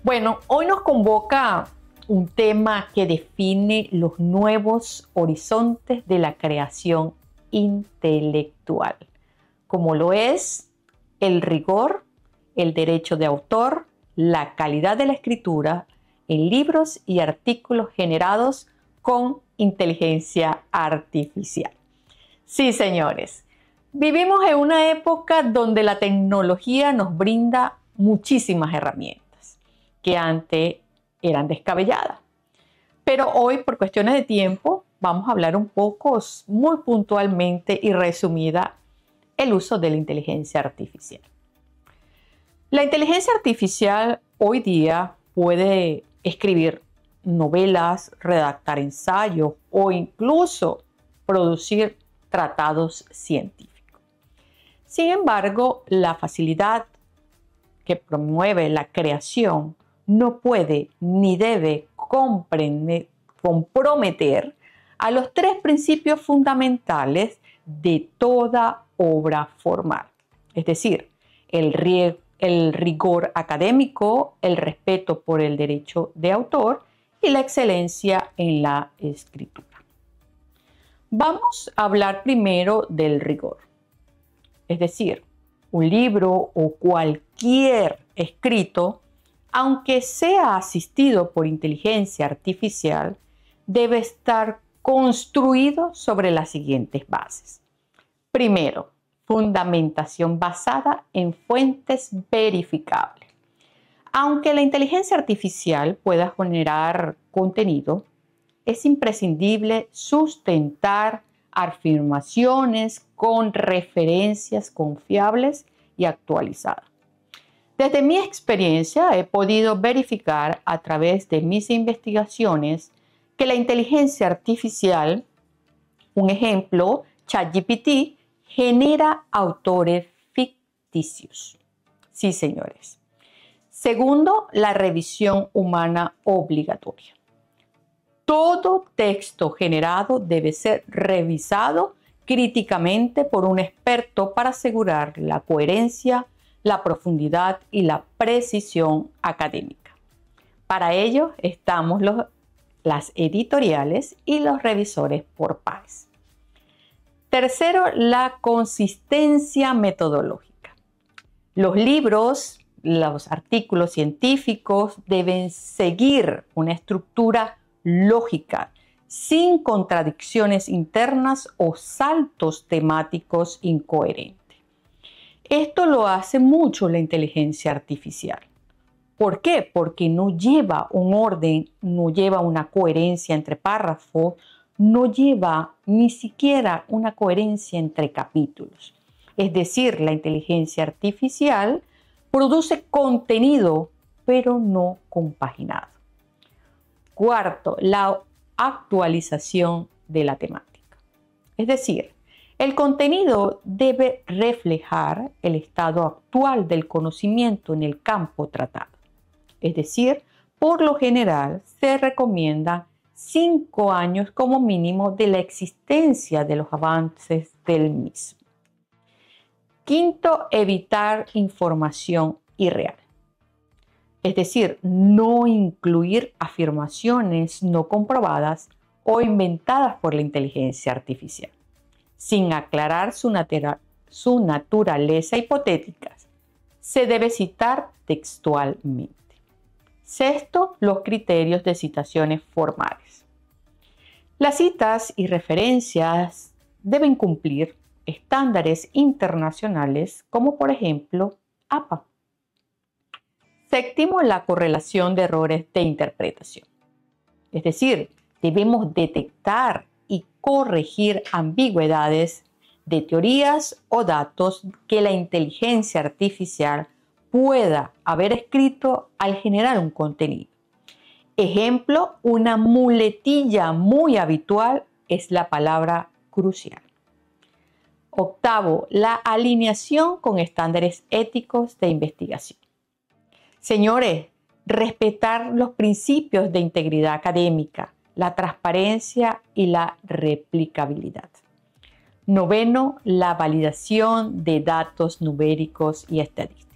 Bueno, hoy nos convoca un tema que define los nuevos horizontes de la creación intelectual, como lo es el rigor, el derecho de autor, la calidad de la escritura en libros y artículos generados con inteligencia artificial. Sí, señores, vivimos en una época donde la tecnología nos brinda muchísimas herramientas que antes eran descabelladas. Pero hoy, por cuestiones de tiempo, vamos a hablar un poco, muy puntualmente y resumida, el uso de la inteligencia artificial. La inteligencia artificial hoy día puede escribir novelas, redactar ensayos o incluso producir tratados científicos. Sin embargo, la facilidad que promueve la creación no puede ni debe comprometer a los tres principios fundamentales de toda obra formal, es decir, el rigor académico, el respeto por el derecho de autor y la excelencia en la escritura. Vamos a hablar primero del rigor, es decir, un libro o cualquier escrito, aunque sea asistido por inteligencia artificial, debe estar construido sobre las siguientes bases. Primero, fundamentación basada en fuentes verificables. Aunque la inteligencia artificial pueda generar contenido, es imprescindible sustentar afirmaciones con referencias confiables y actualizadas. Desde mi experiencia he podido verificar a través de mis investigaciones que la inteligencia artificial, un ejemplo, ChatGPT, genera autores ficticios. Sí, señores. Segundo, la revisión humana obligatoria. Todo texto generado debe ser revisado críticamente por un experto para asegurar la coherencia, la profundidad y la precisión académica. Para ello estamos las editoriales y los revisores por pares. Tercero, la consistencia metodológica. Los libros, los artículos científicos deben seguir una estructura lógica, sin contradicciones internas o saltos temáticos incoherentes. Esto lo hace mucho la inteligencia artificial. ¿Por qué? Porque no lleva un orden, no lleva una coherencia entre párrafos, no lleva ni siquiera una coherencia entre capítulos. Es decir, la inteligencia artificial produce contenido, pero no compaginado. Cuarto, la actualización de la temática. Es decir, el contenido debe reflejar el estado actual del conocimiento en el campo tratado. Es decir, por lo general se recomienda 5 años como mínimo de la existencia de los avances del mismo. Quinto, evitar información irreal. Es decir, no incluir afirmaciones no comprobadas o inventadas por la inteligencia artificial, sin aclarar su naturaleza hipotética. Se debe citar textualmente. Sexto, los criterios de citaciones formales. Las citas y referencias deben cumplir estándares internacionales como por ejemplo APA. Séptimo, la correlación de errores de interpretación. Es decir, debemos detectar y corregir ambigüedades de teorías o datos que la inteligencia artificial pueda haber escrito al generar un contenido. Ejemplo, una muletilla muy habitual es la palabra crucial. Octavo, la alineación con estándares éticos de investigación. Señores, respetar los principios de integridad académica, la transparencia y la replicabilidad. Noveno, la validación de datos numéricos y estadísticos.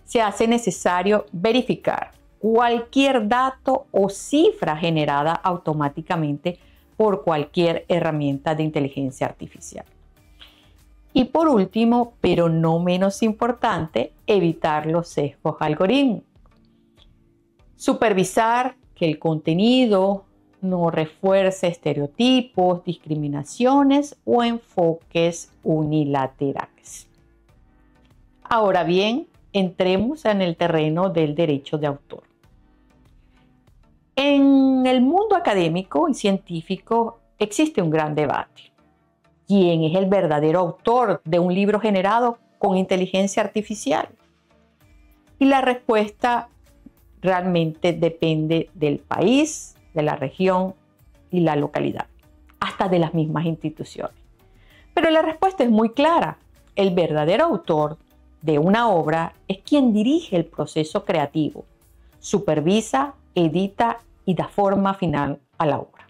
Se hace necesario verificar cualquier dato o cifra generada automáticamente por cualquier herramienta de inteligencia artificial. Y por último, pero no menos importante, evitar los sesgos algorítmicos. Supervisar que el contenido no refuerce estereotipos, discriminaciones o enfoques unilaterales. Ahora bien, entremos en el terreno del derecho de autor. En el mundo académico y científico existe un gran debate. ¿Quién es el verdadero autor de un libro generado con inteligencia artificial? Y la respuesta realmente depende del país, de la región y la localidad, hasta de las mismas instituciones. Pero la respuesta es muy clara. El verdadero autor de una obra es quien dirige el proceso creativo, supervisa, edita y da forma final a la obra.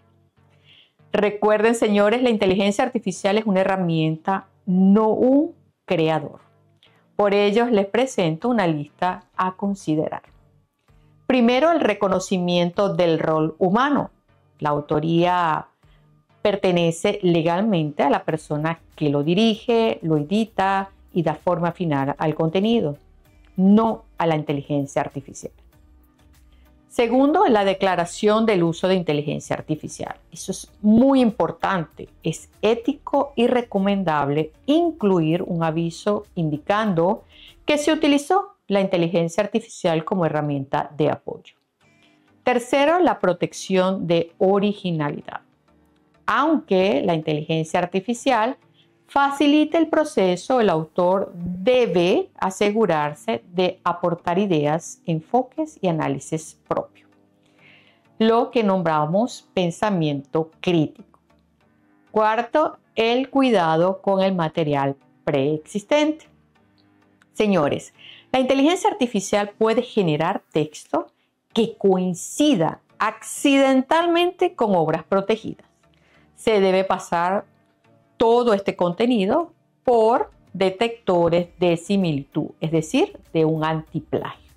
Recuerden, señores, la inteligencia artificial es una herramienta, no un creador. Por ello, les presento una lista a considerar. Primero, el reconocimiento del rol humano. La autoría pertenece legalmente a la persona que lo dirige, lo edita y da forma final al contenido, no a la inteligencia artificial. Segundo, la declaración del uso de inteligencia artificial. Eso es muy importante. Es ético y recomendable incluir un aviso indicando que se utilizó la inteligencia artificial como herramienta de apoyo. Tercero, la protección de originalidad. Aunque la inteligencia artificial facilite el proceso, el autor debe asegurarse de aportar ideas, enfoques y análisis propios, lo que nombramos pensamiento crítico. Cuarto, el cuidado con el material preexistente. Señores, la inteligencia artificial puede generar texto que coincida accidentalmente con obras protegidas. Se debe pasar todo este contenido por detectores de similitud, es decir, de un antiplagio.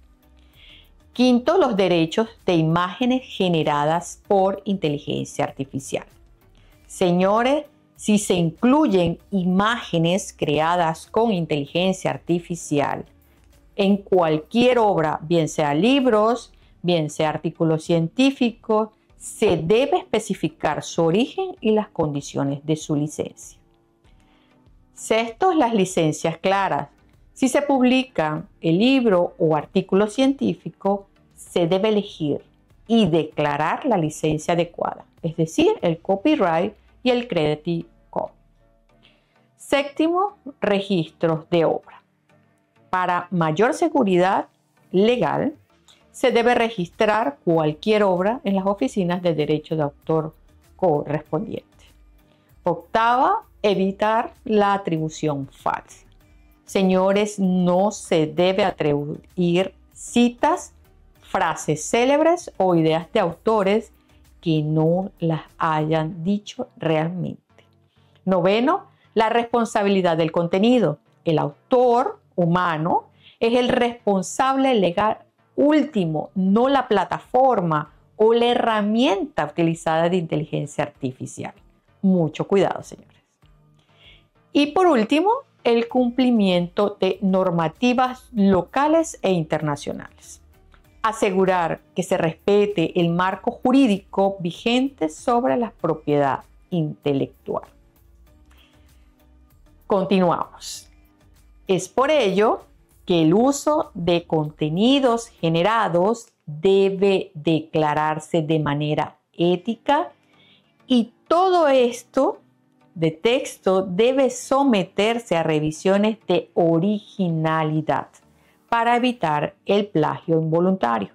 Quinto, los derechos de imágenes generadas por inteligencia artificial. Señores, si se incluyen imágenes creadas con inteligencia artificial en cualquier obra, bien sea libros, bien sea artículos científicos, se debe especificar su origen y las condiciones de su licencia. Sexto, las licencias claras. Si se publica el libro o artículo científico, se debe elegir y declarar la licencia adecuada, es decir, el copyright y el Creative Commons. Séptimo, registros de obra. Para mayor seguridad legal, se debe registrar cualquier obra en las oficinas de derecho de autor correspondiente. Octava, evitar la atribución falsa. Señores, no se debe atribuir citas, frases célebres o ideas de autores que no las hayan dicho realmente. Noveno, la responsabilidad del contenido. El autor humano es el responsable legal último, no la plataforma o la herramienta utilizada de inteligencia artificial. Mucho cuidado, señores. Y por último, el cumplimiento de normativas locales e internacionales. Asegurar que se respete el marco jurídico vigente sobre la propiedad intelectual. Continuamos. Es por ello que el uso de contenidos generados debe declararse de manera ética y todo esto de texto debe someterse a revisiones de originalidad para evitar el plagio involuntario.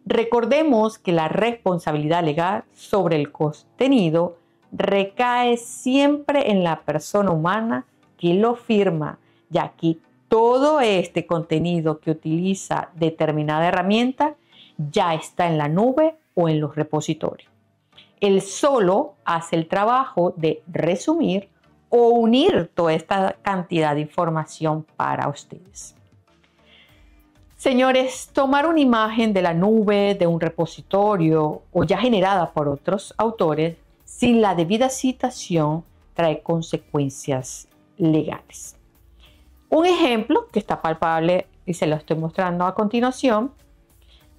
Recordemos que la responsabilidad legal sobre el contenido recae siempre en la persona humana que lo firma, ya que todo este contenido que utiliza determinada herramienta ya está en la nube o en los repositorios. Él solo hace el trabajo de resumir o unir toda esta cantidad de información para ustedes. Señores, tomar una imagen de la nube, de un repositorio o ya generada por otros autores sin la debida citación trae consecuencias legales. Un ejemplo que está palpable y se lo estoy mostrando a continuación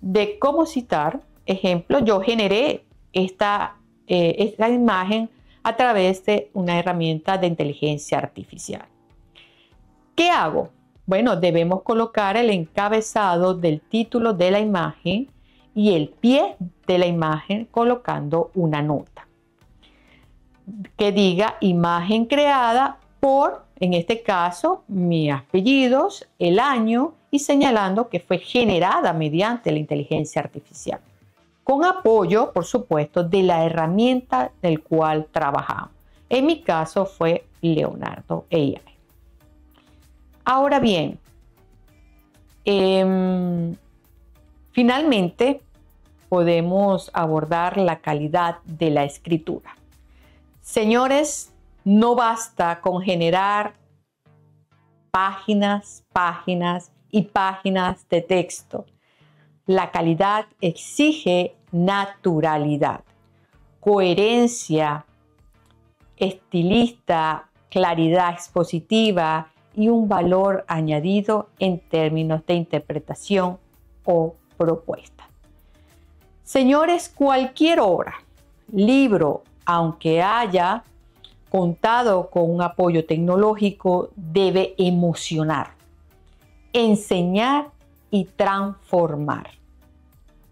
de cómo citar. Ejemplo, yo generé esta imagen a través de una herramienta de inteligencia artificial. ¿Qué hago? Bueno, debemos colocar el encabezado del título de la imagen y el pie de la imagen colocando una nota que diga imagen creada por, en este caso, mis apellidos, el año y señalando que fue generada mediante la inteligencia artificial. Con apoyo, por supuesto, de la herramienta del cual trabajamos. En mi caso fue Leonardo AI. Ahora bien, finalmente podemos abordar la calidad de la escritura. Señores, no basta con generar páginas y páginas de texto. La calidad exige naturalidad, coherencia estilista, claridad expositiva y un valor añadido en términos de interpretación o propuesta. Señores, cualquier obra, libro, aunque haya contado con un apoyo tecnológico, debe emocionar, enseñar y transformar.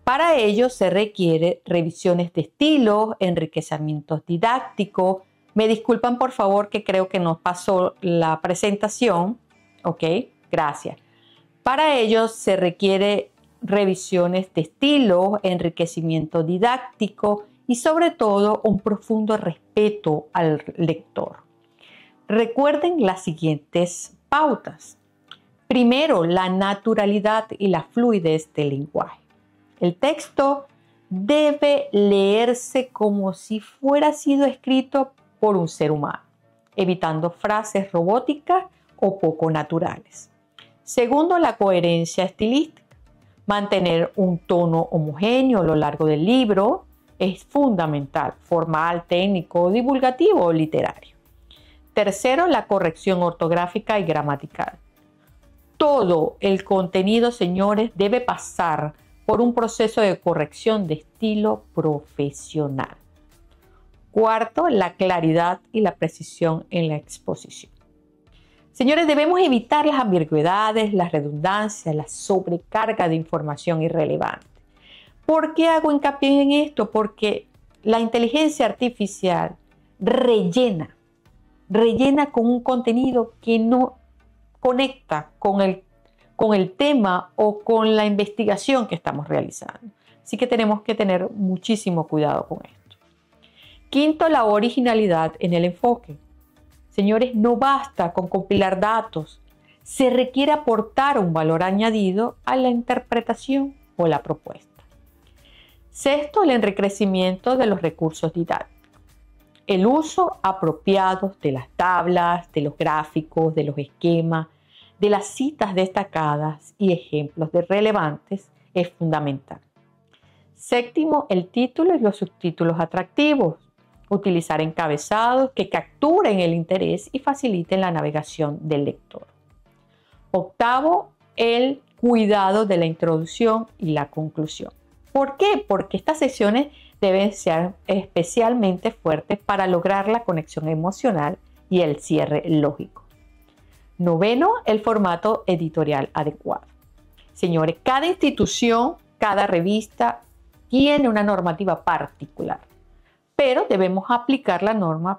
Para ello se requiere revisiones de estilo, enriquecimientos didácticos. Me disculpan por favor que creo que nos pasó la presentación. Ok, gracias. Para ello se requiere revisiones de estilo, enriquecimiento didáctico y sobre todo un profundo respeto al lector. Recuerden las siguientes pautas. Primero, la naturalidad y la fluidez del lenguaje. El texto debe leerse como si fuera sido escrito por un ser humano, evitando frases robóticas o poco naturales. Segundo, la coherencia estilística. Mantener un tono homogéneo a lo largo del libro es fundamental, formal, técnico, divulgativo o literario. Tercero, la corrección ortográfica y gramatical. Todo el contenido, señores, debe pasar por un proceso de corrección de estilo profesional. Cuarto, la claridad y la precisión en la exposición. Señores, debemos evitar las ambigüedades, las redundancias, la sobrecarga de información irrelevante. ¿Por qué hago hincapié en esto? Porque la inteligencia artificial rellena con un contenido que no conecta con el tema o con la investigación que estamos realizando. Así que tenemos que tener muchísimo cuidado con esto. Quinto, la originalidad en el enfoque. Señores, no basta con compilar datos. Se requiere aportar un valor añadido a la interpretación o la propuesta. Sexto, el enriquecimiento de los recursos didácticos. El uso apropiado de las tablas, de los gráficos, de los esquemas, de las citas destacadas y ejemplos relevantes es fundamental. Séptimo, el título y los subtítulos atractivos. Utilizar encabezados que capturen el interés y faciliten la navegación del lector. Octavo, el cuidado de la introducción y la conclusión. ¿Por qué? Porque estas secciones deben ser especialmente fuertes para lograr la conexión emocional y el cierre lógico. Noveno, el formato editorial adecuado. Señores, cada institución, cada revista tiene una normativa particular, pero debemos aplicar las normas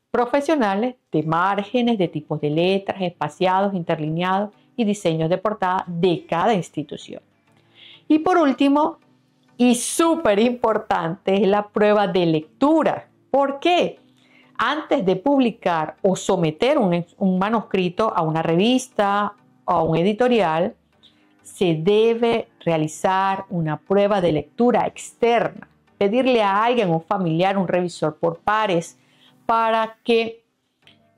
profesionales de márgenes, de tipos de letras, espaciados, interlineados y diseños de portada de cada institución. Y por último, y súper importante, es la prueba de lectura. ¿Por qué? Antes de publicar o someter un manuscrito a una revista o a un editorial, se debe realizar una prueba de lectura externa. Pedirle a alguien, un familiar, un revisor por pares, para que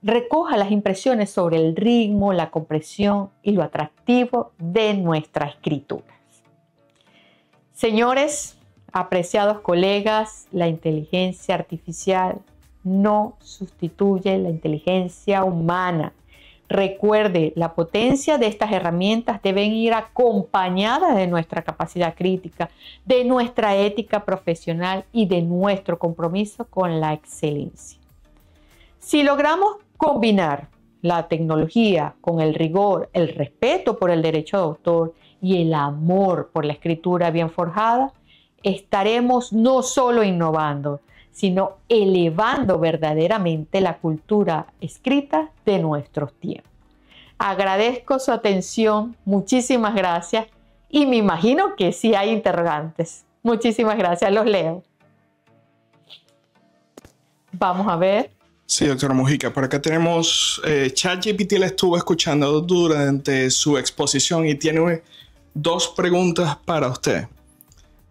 recoja las impresiones sobre el ritmo, la compresión y lo atractivo de nuestra escritura. Señores, apreciados colegas, la inteligencia artificial no sustituye la inteligencia humana. Recuerde, la potencia de estas herramientas deben ir acompañadas de nuestra capacidad crítica, de nuestra ética profesional y de nuestro compromiso con la excelencia. Si logramos combinar la tecnología con el rigor, el respeto por el derecho de autor y el amor por la escritura bien forjada, estaremos no solo innovando, sino elevando verdaderamente la cultura escrita de nuestros tiempos. Agradezco su atención, muchísimas gracias y me imagino que sí hay interrogantes. Muchísimas gracias, los leo. Vamos a ver. Sí, doctora Mojica, por acá tenemos, ChatGPT la estuvo escuchando durante su exposición y tiene dos preguntas para usted.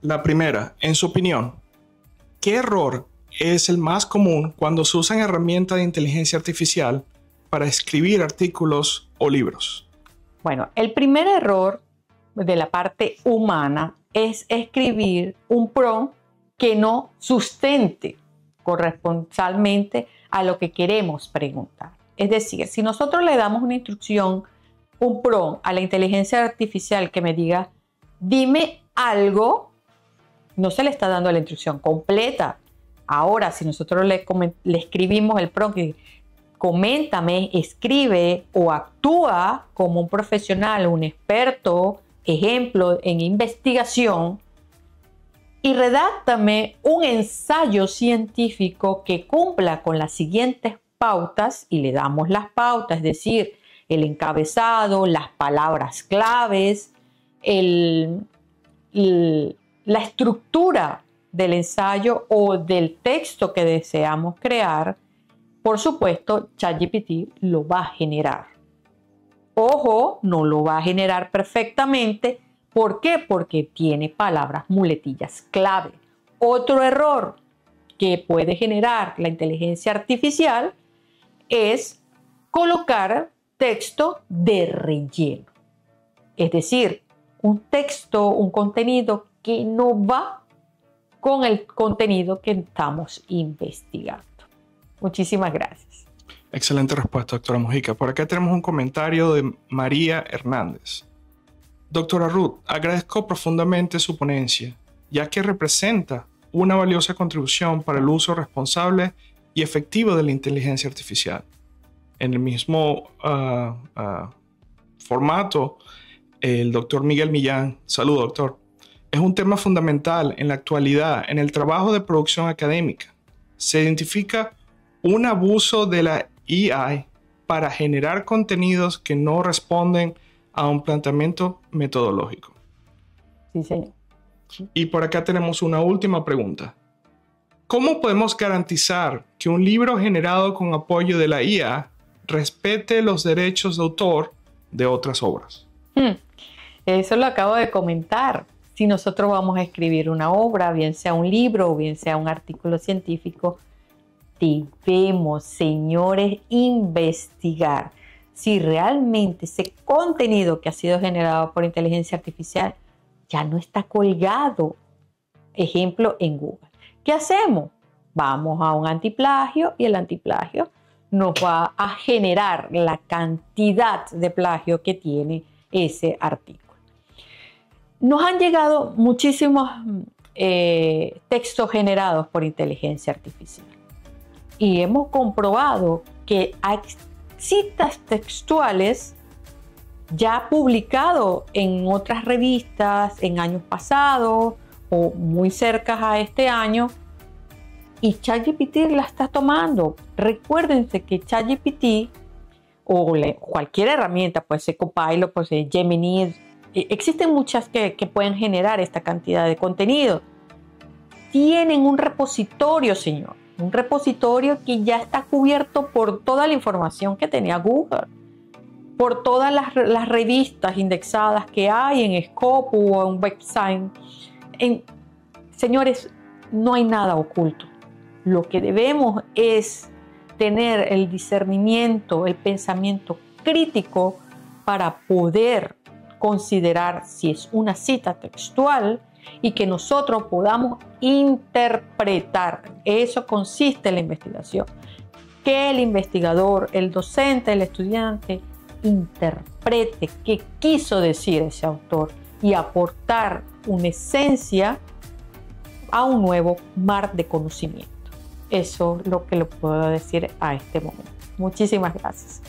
La primera, en su opinión, ¿qué error es el más común cuando se usan herramientas de inteligencia artificial para escribir artículos o libros? Bueno, el primer error de la parte humana es escribir un prompt que no sustente corresponsalmente a lo que queremos preguntar. Es decir, si nosotros le damos una instrucción, un prompt a la inteligencia artificial que me diga, dime algo, no se le está dando la instrucción completa. Ahora, si nosotros le escribimos el prompt, coméntame, escribe o actúa como un profesional, un experto, ejemplo, en investigación, y redáctame un ensayo científico que cumpla con las siguientes pautas, y le damos las pautas, es decir, el encabezado, las palabras claves, la estructura del ensayo o del texto que deseamos crear. Por supuesto, ChatGPT lo va a generar. Ojo, no lo va a generar perfectamente. ¿Por qué? Porque tiene palabras muletillas clave. Otro error que puede generar la inteligencia artificial es colocar texto de relleno. Es decir, un texto, un contenido que no va con el contenido que estamos investigando. Muchísimas gracias. Excelente respuesta, doctora Mojica. Por acá tenemos un comentario de María Hernández. Doctora Ruth, agradezco profundamente su ponencia, ya que representa una valiosa contribución para el uso responsable y efectivo de la inteligencia artificial. En el mismo formato, el doctor Miguel Millán, saludo doctor, es un tema fundamental en la actualidad en el trabajo de producción académica. Se identifica un abuso de la AI para generar contenidos que no responden a un planteamiento metodológico. Sí, señor. Y por acá tenemos una última pregunta. ¿Cómo podemos garantizar que un libro generado con apoyo de la IA respete los derechos de autor de otras obras? Eso lo acabo de comentar. Si nosotros vamos a escribir una obra, bien sea un libro o bien sea un artículo científico, debemos, señores, investigar si realmente ese contenido que ha sido generado por inteligencia artificial ya no está colgado, ejemplo, en Google. ¿Qué hacemos? Vamos a un antiplagio y el antiplagio nos va a generar la cantidad de plagio que tiene ese artículo. Nos han llegado muchísimos textos generados por inteligencia artificial y hemos comprobado que hay citas textuales ya publicados en otras revistas en años pasados o muy cerca a este año, y ChatGPT la está tomando. Recuérdense que ChatGPT o cualquier herramienta, puede ser Copilot, puede ser Gemini, existen muchas que pueden generar esta cantidad de contenido. Tienen un repositorio, señor, un repositorio que ya está cubierto por toda la información que tenía Google, por todas las revistas indexadas que hay en Scopus o en website. Señores, no hay nada oculto. Lo que debemos es tener el discernimiento, el pensamiento crítico para poder considerar si es una cita textual y que nosotros podamos interpretar. Eso consiste en la investigación. Que el investigador, el docente, el estudiante interprete qué quiso decir ese autor y aportar una esencia a un nuevo mar de conocimiento. Eso es lo que le puedo decir a este momento. Muchísimas gracias.